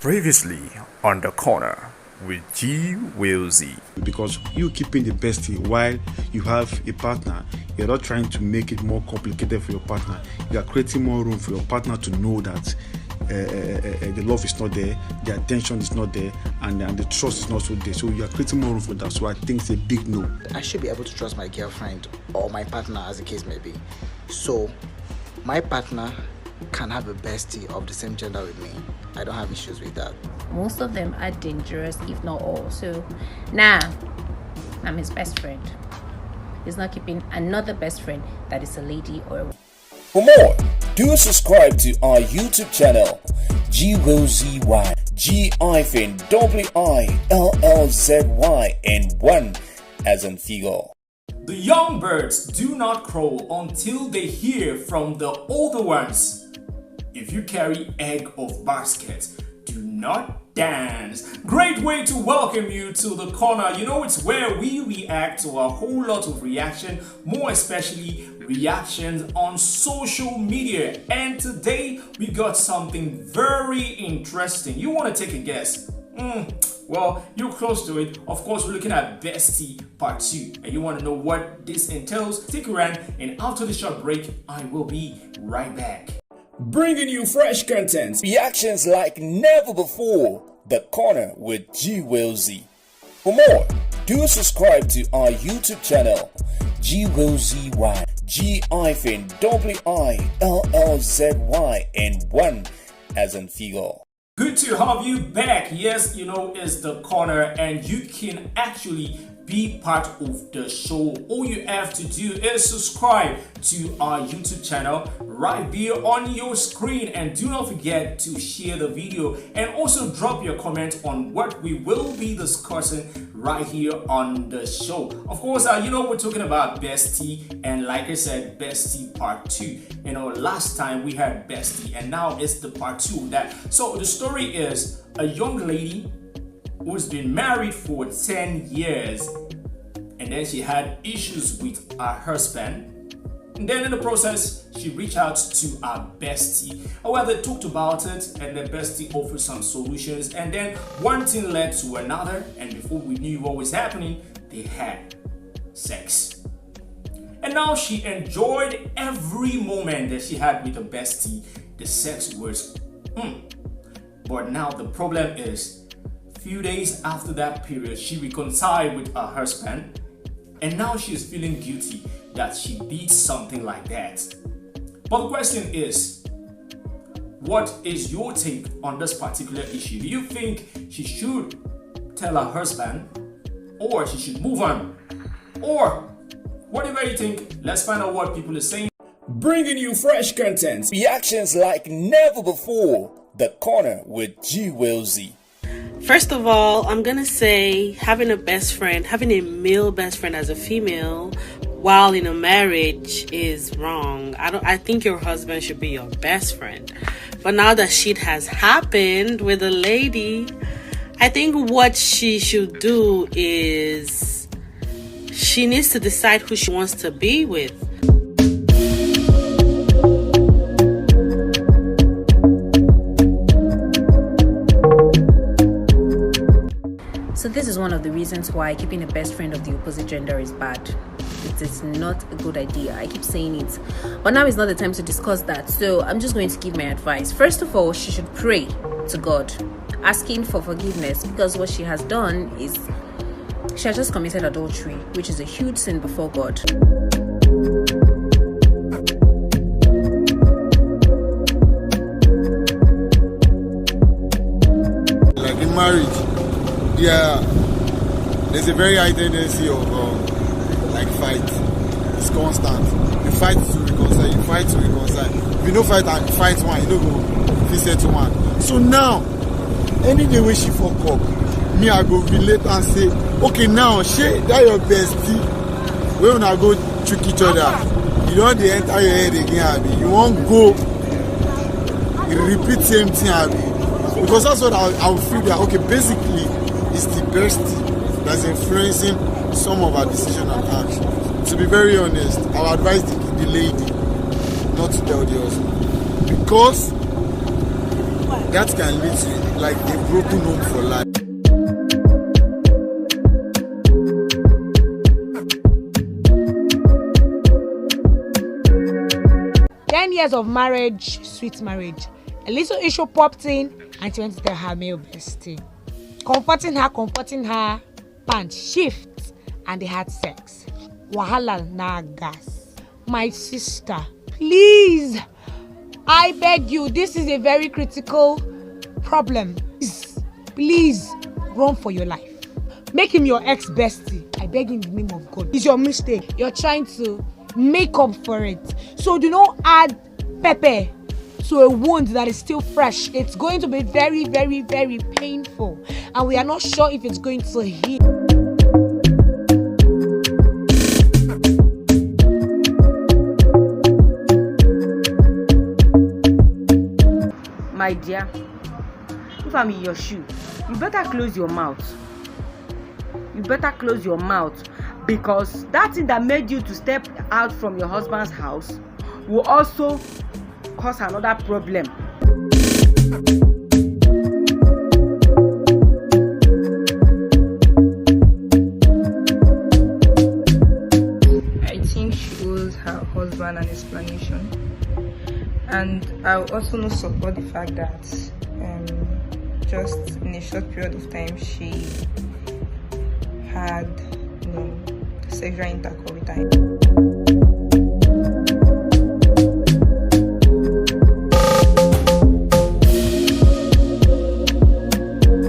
Previously on the corner with G-willzy. Because you keeping the bestie while you have a partner, you're not trying to make it more complicated for your partner. You are creating more room for your partner to know that the love is not there, the attention is not there, and the trust is not so there. So you are creating more room for that. So I think it's a big no. I should be able to trust my girlfriend or my partner, as the case may be. So my partner can have a bestie of the same gender with me. I don't have issues with that. Most of them are dangerous, if not all. So now I'm his best friend. He's not keeping another best friend that is a lady or a... For more, do subscribe to our YouTube channel, G-willzy, G-willzy, and 1 as in figure. The young birds do not crow until they hear from the older ones. If you carry egg of basket, do not dance. Great way to welcome you to the corner. You know, it's where we react to a whole lot of reaction, more especially reactions on social media. And today we got something very interesting. You want to take a guess? Well, you're close to it. Of course, we're looking at Bestie Part 2. And you want to know what this entails? Stick around, and after the short break, I will be right back. Bringing you fresh content, reactions like never before. The corner with G-willzy. For more, do subscribe to our YouTube channel, G-willzy, G-willzy, and 1 as in figure. Good to have you back. Yes, you know, it's the corner, and you can actually be part of the show. All you have to do is subscribe to our YouTube channel right there on your screen, and do not forget to share the video and also drop your comment on what we will be discussing right here on the show. Of course, you know, we're talking about Bestie, and like I said, Bestie Part 2. You know, last time we had Bestie, and now it's the Part 2 of that. So the story is a young lady who's been married for 10 years, and then she had issues with her husband. And then in the process, she reached out to her bestie. Well, they talked about it, and the bestie offered some solutions, and then one thing led to another, and before we knew what was happening, they had sex. And now she enjoyed every moment that she had with the bestie. The sex was But now the problem is, few days after that period, she reconciled with her husband, and now she's feeling guilty that she did something like that. But the question is, what is your take on this particular issue? Do you think she should tell her husband, or she should move on? Or whatever you think, let's find out what people are saying. Bringing you fresh content, reactions like never before. The corner with G-willzy. First of all, I'm gonna say having a best friend, having a male best friend as a female while in a marriage is wrong. I think your husband should be your best friend. But now that shit has happened with a lady, I think what she should do is she needs to decide who she wants to be with. So this is one of the reasons why keeping a best friend of the opposite gender is bad. It is not a good idea. I keep saying it. But now is not the time to discuss that. So I'm just going to give my advice. First of all, she should pray to God, asking for forgiveness, because what she has done is she has just committed adultery, which is a huge sin before God. Like in marriage, there's a very high tendency of like fight. It's constant. You fight to reconcile. You fight to reconcile. If you don't fight and fight one, you don't go visit one. So now, any day when she fuck up, me I go relate and say, okay, now she that your bestie. We wanna go trick each other. You don't dey enter your head again, Abi. You won't go repeat same thing, Abi. Because that's what I would feel that, okay, basically it's the bestie that's influencing some of our decision and action. To be very honest, I would advise the lady not to tell the husband, because that can lead to like a broken home for life. 10 years of marriage, sweet marriage. A little issue popped in and she went to tell her male bestie. Comforting her, pants shift and they had sex. Wahala na gas. My sister, please, I beg you, this is a very critical problem. Please run for your life. Make him your ex-bestie. I beg in the name of God. It's your mistake. You're trying to make up for it. So do not add pepper to a wound that is still fresh. It's going to be very, very, very painful. And we are not sure if it's going to heal. My dear, if I'm in your shoe, you better close your mouth. You better close your mouth, because that thing that made you to step out from your husband's house will also cause another problem. I think she owes her husband an explanation. And I also not support the fact that just in a short period of time she had sexual intercourse with her.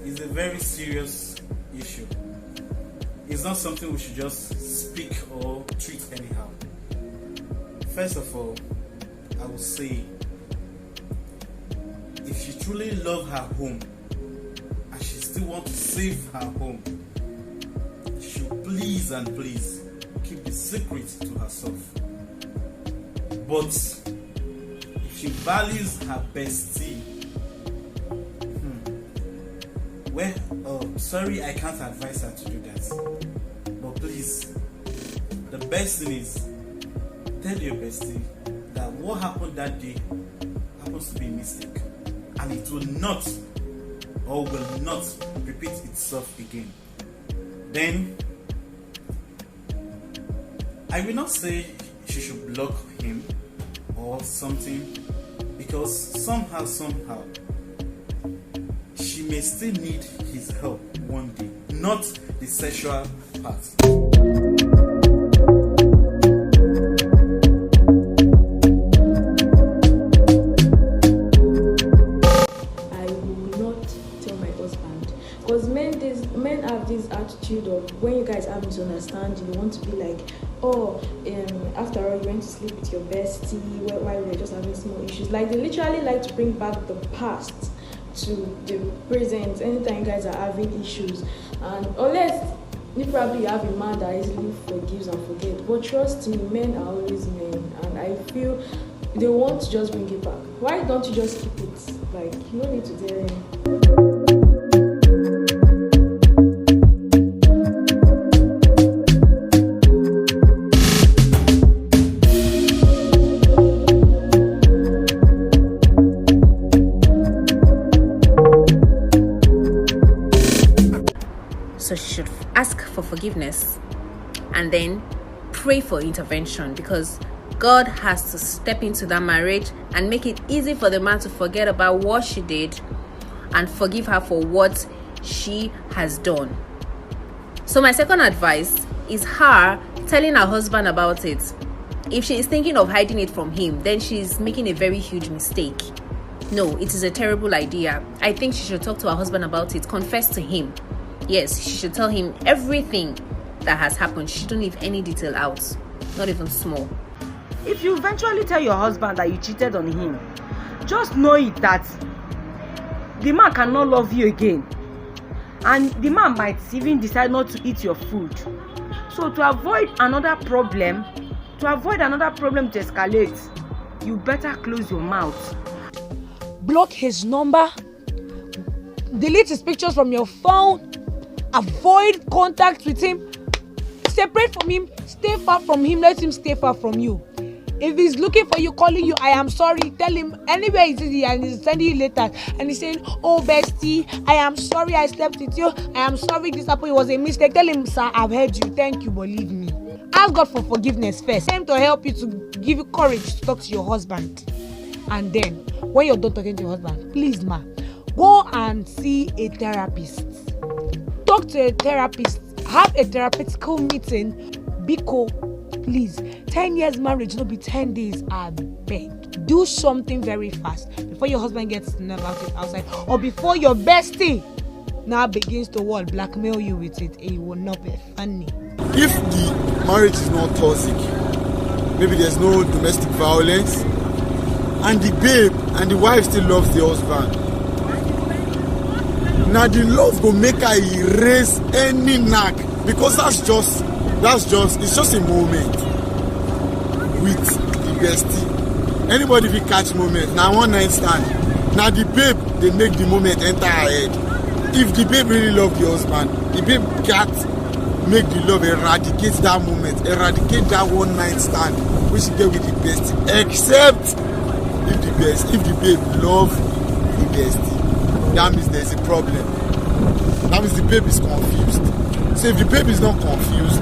It's a very serious issue. It's not something we should just speak or treat anyhow. First of all, I would say, if she truly loves her home and she still wants to save her home, she should please and please keep the secret to herself. But if she values her bestie, sorry, I can't advise her to do that. But please, the best thing is, tell your bestie that what happened that day happens to be a mistake, and it will not or will not repeat itself again. Then I will not say she should block him or something, because somehow she may still need his help one day, not the sexual part. Because men have this attitude of, when you guys have misunderstanding, you want to be like, after all, you went to sleep with your bestie while we were just having small issues. Like, they literally like to bring back the past to the present anytime you guys are having issues. And unless you probably have a man that easily forgives and forgets, but trust me, men are always men, and I feel they want to just bring it back. Why don't you just keep it? Like, you don't need to tell him. So she should ask for forgiveness and then pray for intervention, because God has to step into that marriage and make it easy for the man to forget about what she did and forgive her for what she has done. So my second advice is her telling her husband about it. If she is thinking of hiding it from him, then she's making a very huge mistake. No, it is a terrible idea. I think she should talk to her husband about it, confess to him. Yes, she should tell him everything that has happened. She shouldn't leave any detail out, not even small. If you eventually tell your husband that you cheated on him, just know it that the man cannot love you again, and the man might even decide not to eat your food. So to avoid another problem to escalate, you better close your mouth. Block his number, delete his pictures from your phone, avoid contact with him, separate from him, stay far from him, let him stay far from you. If he's looking for you, calling you, I am sorry, tell him anywhere he's easy and he's sending you letters and he's saying, oh bestie, I am sorry I slept with you, I am sorry this happened, it was a mistake. Tell him, sir, I've heard you, thank you, but leave me. Ask God for forgiveness first. Him to help you, to give you courage to talk to your husband. And then when you're done talking to your husband, please ma, go and see a therapist. Talk to a therapist, have a therapeutical meeting. Biko, please, 10 years marriage, not be 10 days, I beg. Do something very fast before your husband gets to know about it outside, or before your bestie now begins to blackmail you with it. It will not be funny. If the marriage is not toxic, maybe there's no domestic violence, and the babe and the wife still loves the husband, now the love go make her erase any knack, because it's just a moment with the bestie. Anybody will catch moment. Now one night stand. Now the babe, they make the moment enter her head. If the babe really love the husband, the babe can't make the love eradicate that moment, eradicate that one night stand which she get with the bestie. Except if the babe love the bestie, that means there's a problem. That means the babe is confused. So if the babe is not confused,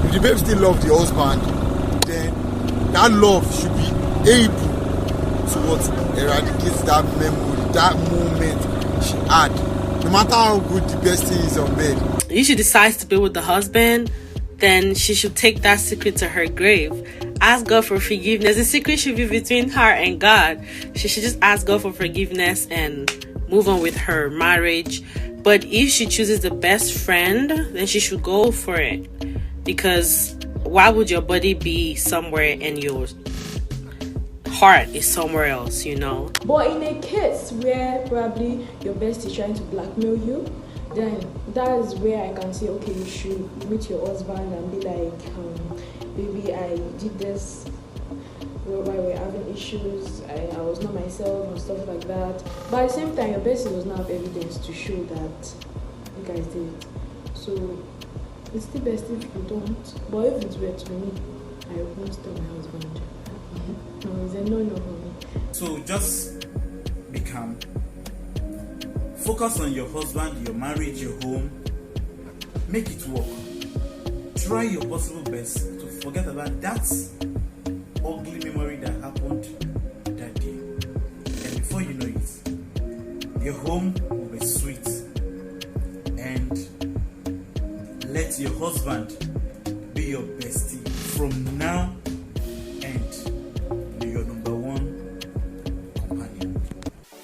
if the babe still love the husband, then that love should be able to eradicate that memory, that moment she had. No matter how good the bestie is on bed. If she decides to be with the husband, then she should take that secret to her grave. Ask God for forgiveness. The secret should be between her and God. She should just ask God for forgiveness and move on with her marriage. But if she chooses the best friend, then she should go for it. Because why would your body be somewhere and your heart is somewhere else, you know? But in a case where probably your bestie is trying to blackmail you, then that is where I can say, okay, you should meet your husband and be like, baby, I did this while we're having issues, I was not myself and stuff like that. But at the same time, your bestie does not have evidence to show that you guys did it. So it's the best if you don't. But if it were to me, I won't tell my husband. No, it's a no for me. So just be calm. Focus on your husband, your marriage, your home. Make it work. Try your possible best to forget about that ugly memory that happened that day. And before you know it, your home will be sweet. And let your husband be your bestie from now and be your number one companion.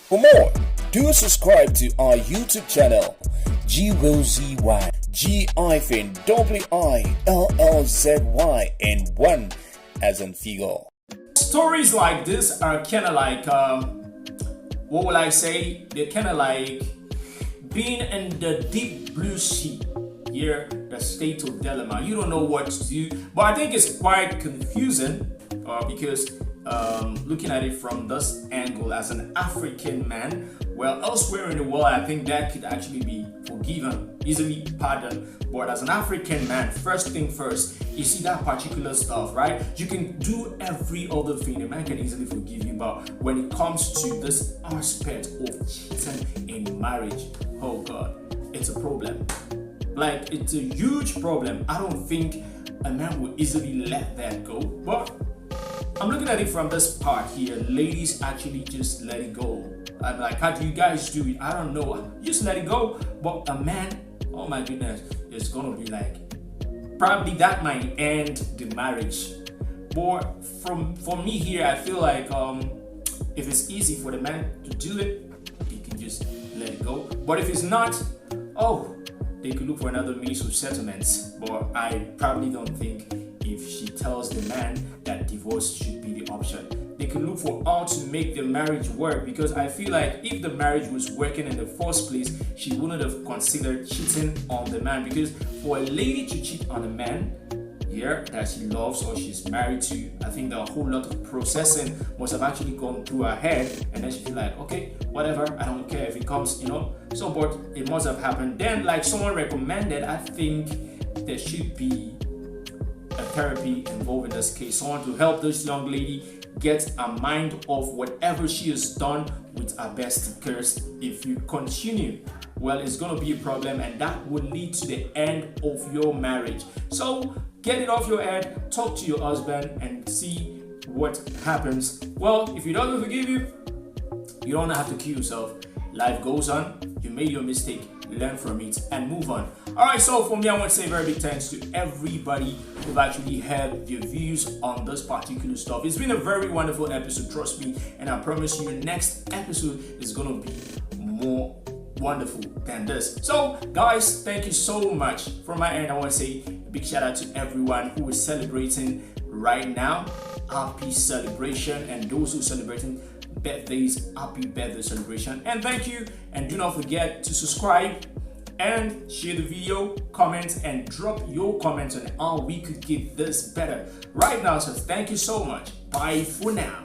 For more, do subscribe to our YouTube channel, G-willzy, G-willzy, and 1 as in figure. Stories like this are kind of like, what will I say? They're kind of like being in the deep blue sea. Here, the state of dilemma. You don't know what to do, but I think it's quite confusing because looking at it from this angle as an African man, well, elsewhere in the world, I think that could actually be forgiven, easily pardoned. But as an African man, first thing first, you see that particular stuff, right? You can do every other thing, a man can easily forgive you, but when it comes to this aspect of cheating in marriage, oh God, it's a problem. Like, it's a huge problem. I don't think a man will easily let that go, but I'm looking at it from this part here. Ladies actually just let it go. I'm like, how do you guys do it? I don't know. Just let it go. But a man, oh my goodness, it's gonna be like, probably that might end the marriage. But for me here, I feel like if it's easy for the man to do it, he can just let it go. But if it's not, oh, they could look for another means of settlements. But I probably don't think if she tells the man that divorce should be the option. They can look for how to make the marriage work, because I feel like if the marriage was working in the first place, she wouldn't have considered cheating on the man. Because for a lady to cheat on a man here that she loves or she's married to, I think a whole lot of processing must have actually gone through her head, and then she feel like, okay, whatever, I don't care if it comes, you know. So but it must have happened. Then, like someone recommended, I think there should be a therapy involved in this case, someone to help this young lady get a mind off whatever she has done with her bestie. Because if you continue, well, it's going to be a problem, and that would lead to the end of your marriage. So get it off your head, talk to your husband and see what happens. Well, if he doesn't forgive you, you don't have to kill yourself. Life goes on. You made your mistake, learn from it and move on. Alright, so for me, I want to say very big thanks to everybody who've actually heard the views on this particular stuff. It's been a very wonderful episode, trust me, and I promise you next episode is gonna be more wonderful than this. So guys, thank you so much. From my end, I want to say a big shout out to everyone who is celebrating right now. Happy celebration, and those who are celebrating birthdays, happy birthday celebration, and thank you. And do not forget to subscribe and share the video, comment, and drop your comments on how we could get this better right now. So thank you so much. Bye for now.